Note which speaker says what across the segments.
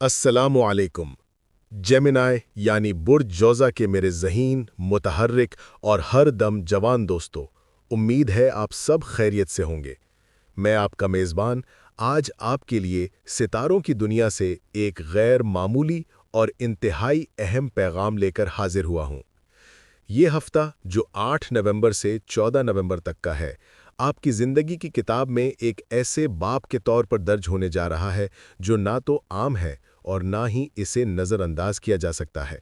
Speaker 1: अस्सलामु अलैकुम। जेमिनाई यानी बुर्ज जोज़ा के मेरे ज़हीन, मुतहर्रिक और हर दम जवान दोस्तों, उम्मीद है आप सब खैरियत से होंगे। मैं आपका मेज़बान आज आपके लिए सितारों की दुनिया से एक गैर मामूली और इंतहाई अहम पैगाम लेकर हाजिर हुआ हूँ। ये हफ्ता जो 8 नवंबर से 14 नवंबर तक का है, आपकी ज़िंदगी की किताब में एक ऐसे बाब के तौर पर दर्ज होने जा रहा है जो ना तो आम है और ना ही इसे नज़रअंदाज किया जा सकता है।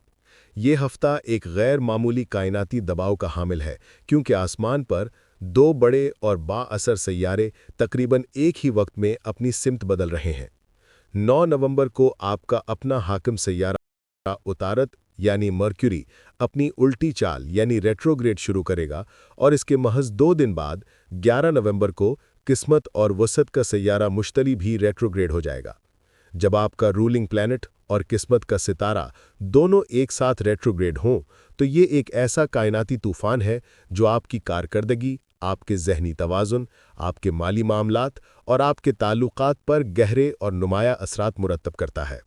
Speaker 1: ये हफ्ता एक गैर मामूली कायनाती दबाव का हामिल है, क्योंकि आसमान पर दो बड़े और बाअसर सैयारे तकरीबन एक ही वक्त में अपनी सिमत बदल रहे हैं। 9 नवंबर को आपका अपना हाकिम सैयारा उतारत यानी मर्क्यूरी अपनी उल्टी चाल यानी रेट्रोग्रेड शुरू करेगा और इसके महज 2 दिन बाद 11 नवंबर को किस्मत और वसत का सैयारा मुश्तरी भी रेट्रोग्रेड हो जाएगा। जब आपका रूलिंग प्लैनेट और किस्मत का सितारा दोनों एक साथ रेट्रोग्रेड हों तो ये एक ऐसा कायनाती तूफान है जो आपकी कारकर्दगी, आपके ज़हनी तवाज़ुन, आपके माली मामलात और आपके ताल्लुकात पर गहरे और नुमाया असरात मुरतब करता है।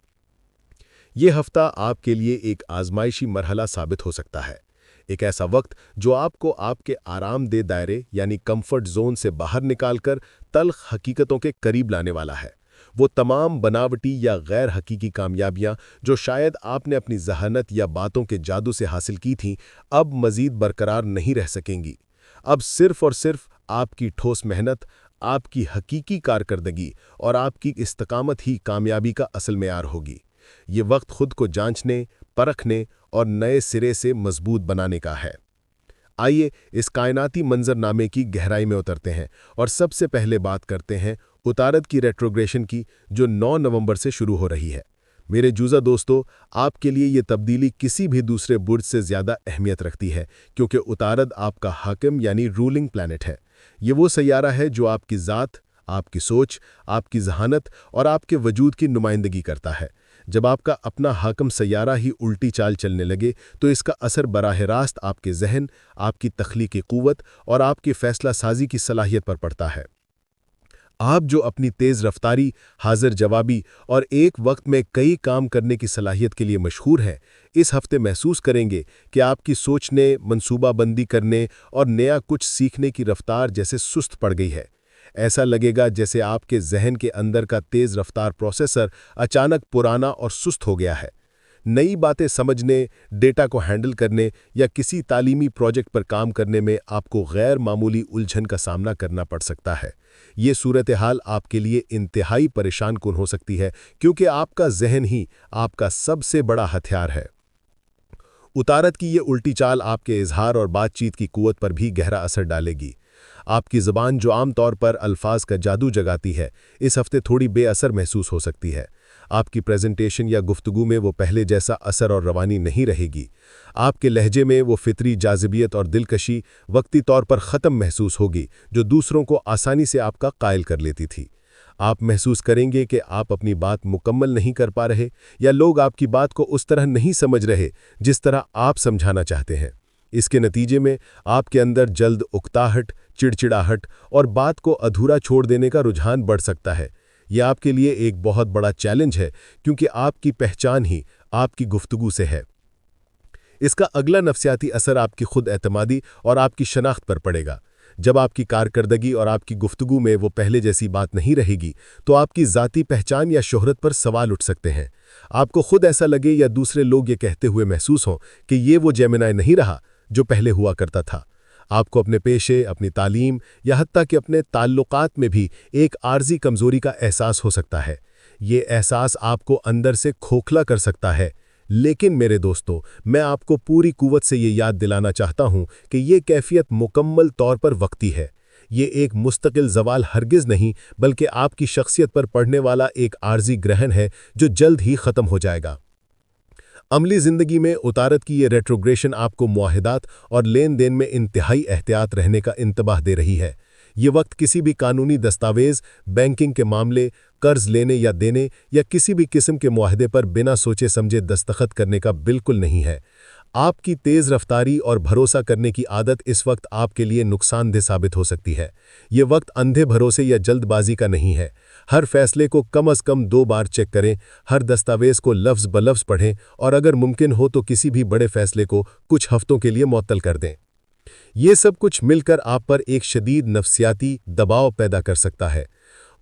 Speaker 1: ये हफ्ता आपके लिए एक आजमाइशी मरहला साबित हो सकता है, एक ऐसा वक्त जो आपको आपके आरामदेह दायरे यानी कंफर्ट जोन से बाहर निकालकर तल्ख हकीकतों के करीब लाने वाला है। वो तमाम बनावटी या गैर हकीकी कामयाबियां जो शायद आपने अपनी जहानत या बातों के जादू से हासिल की थीं, अब मजीद बरकरार नहीं रह सकेंगी। अब सिर्फ और सिर्फ आपकी ठोस मेहनत, आपकी हकीकी कारकर्दगी और आपकी इस्तकामत ही कामयाबी का असल मेयार होगी। ये वक्त खुद को जांचने, परखने और नए सिरे से मजबूत बनाने का है। आइए इस कायनाती मंजरनामे की गहराई में उतरते हैं और सबसे पहले बात करते हैं उतारत की रेट्रोग्रेशन की, जो 9 नवंबर से शुरू हो रही है। मेरे जूजा दोस्तों, आपके लिए ये तब्दीली किसी भी दूसरे बुर्ज से ज़्यादा अहमियत रखती है, क्योंकि उतारत आपका हाकिम यानी रूलिंग प्लैनेट है। ये वो सैयारा है जो आपकी ज़ात, आपकी सोच, आपकी जहानत और आपके वजूद की नुमाइंदगी करता है। जब आपका अपना हाकिम सैयारा ही उल्टी चाल चलने लगे तो इसका असर बराह रास्त आपके जहन, आपकी तख्लीकी क़ुव्वत और आपकी फ़ैसला साजी की सलाहियत पर पड़ता है। आप जो अपनी तेज़ रफ्तारी, हाजिर जवाबी और एक वक्त में कई काम करने की सलाहियत के लिए मशहूर हैं, इस हफ्ते महसूस करेंगे कि आपकी सोचने, मंसूबाबंदी करने और नया कुछ सीखने की रफ्तार जैसे सुस्त पड़ गई है। ऐसा लगेगा जैसे आपके जहन के अंदर का तेज़ रफ्तार प्रोसेसर अचानक पुराना और सुस्त हो गया है। नई बातें समझने, डेटा को हैंडल करने या किसी तालीमी प्रोजेक्ट पर काम करने में आपको गैर मामूली उलझन का सामना करना पड़ सकता है। ये सूरत हाल आपके लिए इंतहाई परेशान कुन हो सकती है, क्योंकि आपका जहन ही आपका सबसे बड़ा हथियार है। उतारत की ये उल्टी चाल आपके इजहार और बातचीत की कुव्वत पर भी गहरा असर डालेगी। आपकी ज़बान जो आम तौर पर अल्फाज का जादू जगाती है, इस हफ्ते थोड़ी बेअसर महसूस हो सकती है। आपकी प्रेजेंटेशन या गुफ्तगू में वो पहले जैसा असर और रवानी नहीं रहेगी। आपके लहजे में वो फितरी जाज़िबियत और दिलकशी वक्ती तौर पर ख़त्म महसूस होगी, जो दूसरों को आसानी से आपका कायल कर लेती थी। आप महसूस करेंगे कि आप अपनी बात मुकम्मल नहीं कर पा रहे या लोग आपकी बात को उस तरह नहीं समझ रहे जिस तरह आप समझाना चाहते हैं। इसके नतीजे में आपके अंदर जल्द उकताहट, चिड़चिड़ाहट और बात को अधूरा छोड़ देने का रुझान बढ़ सकता है। यह आपके लिए एक बहुत बड़ा चैलेंज है, क्योंकि आपकी पहचान ही आपकी गुफ्तगू से है। इसका अगला नफ्सियाती असर आपकी खुद एतमादी और आपकी शनाख्त पर पड़ेगा। जब आपकी कारकर्दगी और आपकी गुफ्तगू में वो पहले जैसी बात नहीं रहेगी, तो आपकी ज़ाती पहचान या शोहरत पर सवाल उठ सकते हैं। आपको खुद ऐसा लगे या दूसरे लोग ये कहते हुए महसूस हों कि ये वो जेमिनाई नहीं रहा जो पहले हुआ करता था। आपको अपने पेशे, अपनी तालीम या हत्ता कि अपने ताल्लुकात में भी एक आर्जी कमज़ोरी का एहसास हो सकता है। ये एहसास आपको अंदर से खोखला कर सकता है। लेकिन मेरे दोस्तों, मैं आपको पूरी कुव्वत से ये याद दिलाना चाहता हूँ कि ये कैफियत मुकम्मल तौर पर वक्ती है। ये एक मुस्तकिल ज़वाल हरगिज़ नहीं, बल्कि आपकी शख्सियत पर पड़ने वाला एक आर्जी ग्रहण है जो जल्द ही ख़त्म हो जाएगा। अमली ज़िंदगी में उतारत की ये रेट्रोग्रेशन आपको मुआहिदात और लेन देन में इंतहाई एहतियात रहने का इंतबाह दे रही है। ये वक्त किसी भी कानूनी दस्तावेज़, बैंकिंग के मामले, कर्ज लेने या देने या किसी भी किस्म के मुआहदे पर बिना सोचे समझे दस्तखत करने का बिल्कुल नहीं है। آپ کی تیز رفتاری اور بھروسہ کرنے کی عادت اس وقت آپ کے لیے نقصان دہ ثابت ہو سکتی ہے۔ یہ وقت اندھے بھروسے یا جلد بازی کا نہیں ہے۔ ہر فیصلے کو کم از کم 2 بار چیک کریں، ہر دستاویز کو لفظ بلفظ پڑھیں اور اگر ممکن ہو تو کسی بھی بڑے فیصلے کو کچھ ہفتوں کے لیے معطل کر دیں۔ یہ سب کچھ مل کر آپ پر ایک شدید نفسیاتی دباؤ پیدا کر سکتا ہے۔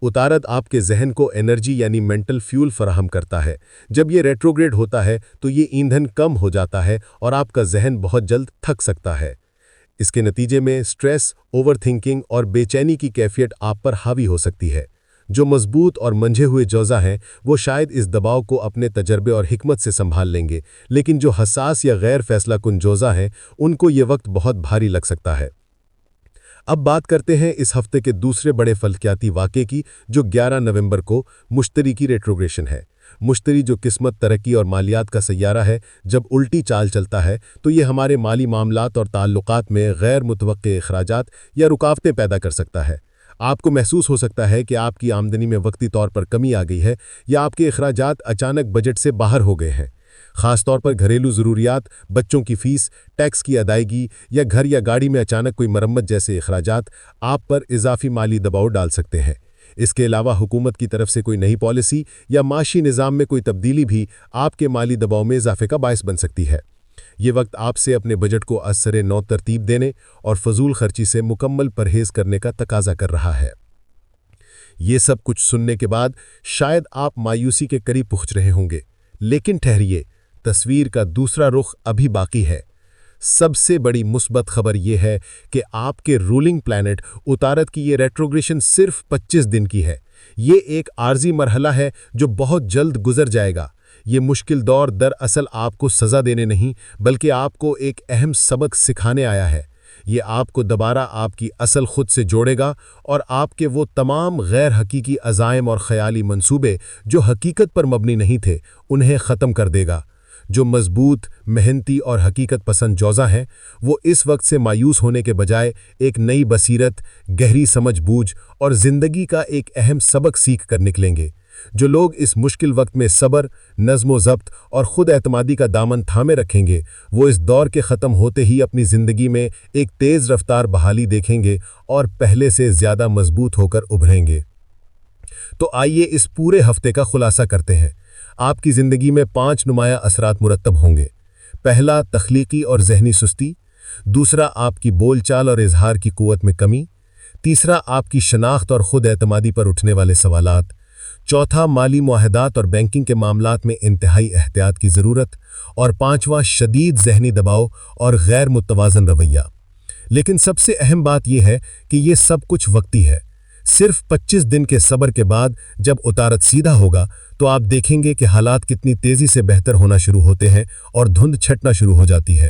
Speaker 1: عطارد آپ کے ذہن کو انرجی یعنی مینٹل فیول فراہم کرتا ہے۔ جب یہ ریٹروگریڈ ہوتا ہے تو یہ ایندھن کم ہو جاتا ہے اور آپ کا ذہن بہت جلد تھک سکتا ہے۔ اس کے نتیجے میں سٹریس، اوور تھنکنگ اور بے چینی کی کیفیت آپ پر حاوی ہو سکتی ہے۔ جو مضبوط اور منجھے ہوئے جوزا ہیں وہ شاید اس دباؤ کو اپنے تجربے اور حکمت سے سنبھال لیں گے، لیکن جو حساس یا غیر فیصلہ کن جوزا ہیں ان کو یہ وقت بہت بھاری لگ سکتا ہے۔ اب بات کرتے ہیں اس ہفتے کے دوسرے بڑے فلکیاتی واقعے کی، جو 11 نومبر کو مشتری کی ریٹروگریشن ہے۔ مشتری جو قسمت، ترقی اور مالیات کا سیارہ ہے، جب الٹی چال چلتا ہے تو یہ ہمارے مالی معاملات اور تعلقات میں غیر متوقع اخراجات یا رکاوٹیں پیدا کر سکتا ہے۔ آپ کو محسوس ہو سکتا ہے کہ آپ کی آمدنی میں وقتی طور پر کمی آ گئی ہے یا آپ کے اخراجات اچانک بجٹ سے باہر ہو گئے ہیں۔ خاص طور پر گھریلو ضروریات، بچوں کی فیس، ٹیکس کی ادائیگی یا گھر یا گاڑی میں اچانک کوئی مرمت جیسے اخراجات آپ پر اضافی مالی دباؤ ڈال سکتے ہیں۔ اس کے علاوہ حکومت کی طرف سے کوئی نئی پالیسی یا معاشی نظام میں کوئی تبدیلی بھی آپ کے مالی دباؤ میں اضافے کا باعث بن سکتی ہے۔ یہ وقت آپ سے اپنے بجٹ کو از سر نو ترتیب دینے اور فضول خرچی سے مکمل پرہیز کرنے کا تقاضا کر رہا ہے۔ یہ سب کچھ سننے کے بعد شاید آپ مایوسی کے قریب پہنچ رہے ہوں گے، لیکن ٹھہریے، تصویر کا دوسرا رخ ابھی باقی ہے۔ سب سے بڑی مثبت خبر یہ ہے کہ آپ کے رولنگ پلانٹ عطارد کی یہ ریٹروگریشن صرف 25 دن کی ہے۔ یہ ایک عارضی مرحلہ ہے جو بہت جلد گزر جائے گا۔ یہ مشکل دور دراصل آپ کو سزا دینے نہیں بلکہ آپ کو ایک اہم سبق سکھانے آیا ہے۔ یہ آپ کو دوبارہ آپ کی اصل خود سے جوڑے گا اور آپ کے وہ تمام غیر حقیقی عزائم اور خیالی منصوبے جو حقیقت پر مبنی نہیں تھے انہیں ختم کر دے گا۔ جو مضبوط، محنتی اور حقیقت پسند جوزا ہیں وہ اس وقت سے مایوس ہونے کے بجائے ایک نئی بصیرت، گہری سمجھ بوجھ اور زندگی کا ایک اہم سبق سیکھ کر نکلیں گے۔ جو لوگ اس مشکل وقت میں صبر، نظم و ضبط اور خود اعتمادی کا دامن تھامے رکھیں گے وہ اس دور کے ختم ہوتے ہی اپنی زندگی میں ایک تیز رفتار بحالی دیکھیں گے اور پہلے سے زیادہ مضبوط ہو کر ابھریں گے۔ تو آئیے اس پورے ہفتے کا خلاصہ کرتے ہیں۔ آپ کی زندگی میں 5 نمایاں اثرات مرتب ہوں گے۔ پہلا، تخلیقی اور ذہنی سستی۔ دوسرا، آپ کی بول چال اور اظہار کی قوت میں کمی۔ تیسرا، آپ کی شناخت اور خود اعتمادی پر اٹھنے والے سوالات۔ چوتھا، مالی معاہدات اور بینکنگ کے معاملات میں انتہائی احتیاط کی ضرورت۔ اور پانچواں، شدید ذہنی دباؤ اور غیر متوازن رویہ۔ لیکن سب سے اہم بات یہ ہے کہ یہ سب کچھ وقتی ہے۔ صرف 25 دن کے صبر کے بعد جب عطارد سیدھا ہوگا تو آپ دیکھیں گے کہ حالات کتنی تیزی سے بہتر ہونا شروع ہوتے ہیں اور دھند چھٹنا شروع ہو جاتی ہے۔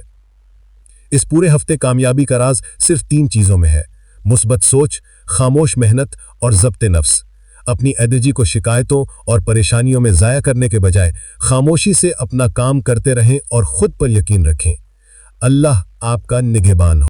Speaker 1: اس پورے ہفتے کامیابی کا راز صرف 3 چیزوں میں ہے: مثبت سوچ، خاموش محنت اور ضبط نفس۔ اپنی انرجی کو شکایتوں اور پریشانیوں میں ضائع کرنے کے بجائے خاموشی سے اپنا کام کرتے رہیں اور خود پر یقین رکھیں۔ اللہ آپ کا نگہبان ہو۔